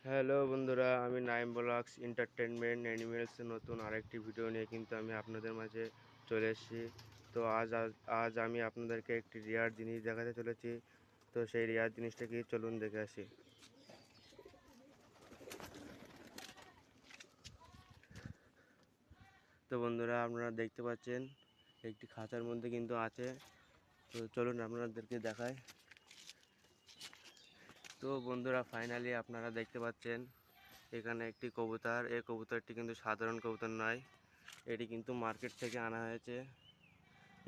Hello বন্ধুরা, আমি Naim blogs entertainment অ্যানিমেলসের নতুন আরেকটি ভিডিও নিয়ে কিন্তু আমি আপনাদের মাঝে চলে এসেছি। তো আজ আমি আপনাদেরকে একটি রেয়ার জিনিস দেখাতে চলেছি। তো সেই রেয়ার জিনিসটা কি, চলুন দেখে আসি। তো বন্ধুরা, আপনারা দেখতে পাচ্ছেন একটি খাঁচার মধ্যে কিন্তু আছে। তো চলুন আপনাদেরকে দেখাই। তো বন্ধুরা, ফাইনালি আপনারা দেখতে পাচ্ছেন এখানে একটি কবুতর। এই কবুতরটি কিন্তু সাধারণ কবুতর নয়, এটি কিন্তু মার্কেট থেকে আনা হয়েছে।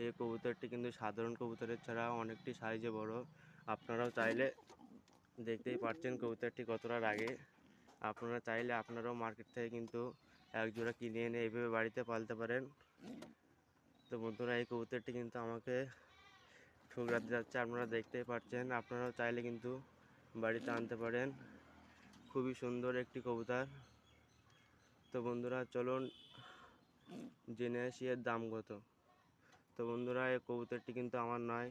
এই কবুতরটি কিন্তু সাধারণ কবুতরের ছাড়া অনেকটি সাইজে বড়। আপনারাও চাইলে দেখতেই পাচ্ছেন কবুতরটি কতটা রাগে। আপনারা চাইলে আপনারাও মার্কেট থেকে কিন্তু এক জোড়া কিনে এনে এইভাবে বাড়িতে পালতে পারেন। তো বন্ধুরা, এই কবুতরটি কিন্তু আমাকে ঠুকরাতে যাচ্ছে, আপনারা দেখতেই পাচ্ছেন। আপনারাও চাইলে কিন্তু বাড়িতে আনতে পারেন। খুবই সুন্দর একটি কবুতর। তো বন্ধুরা, চলুন জেনে আসি এর দাম কত। তো বন্ধুরা, এই কবুতরটি কিন্তু আমার নয়,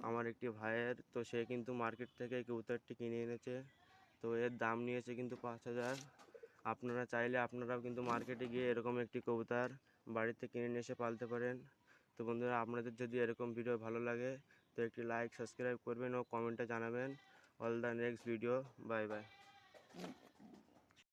আমার একটি ভাইয়ের। তো সে কিন্তু মার্কেট থেকে এই কবুতরটি কিনে এনেছে। তো এর দাম নিয়েছে কিন্তু 5,000। আপনারা চাইলে আপনারাও কিন্তু মার্কেটে গিয়ে এরকম একটি কবুতর বাড়িতে কিনে নিয়ে এসে পালতে পারেন। তো বন্ধুরা, আপনাদের যদি এরকম ভিডিও ভালো লাগে তো একটি লাইক সাবস্ক্রাইব করবেন ও কমেন্টে জানাবেন। All the next video. Bye bye.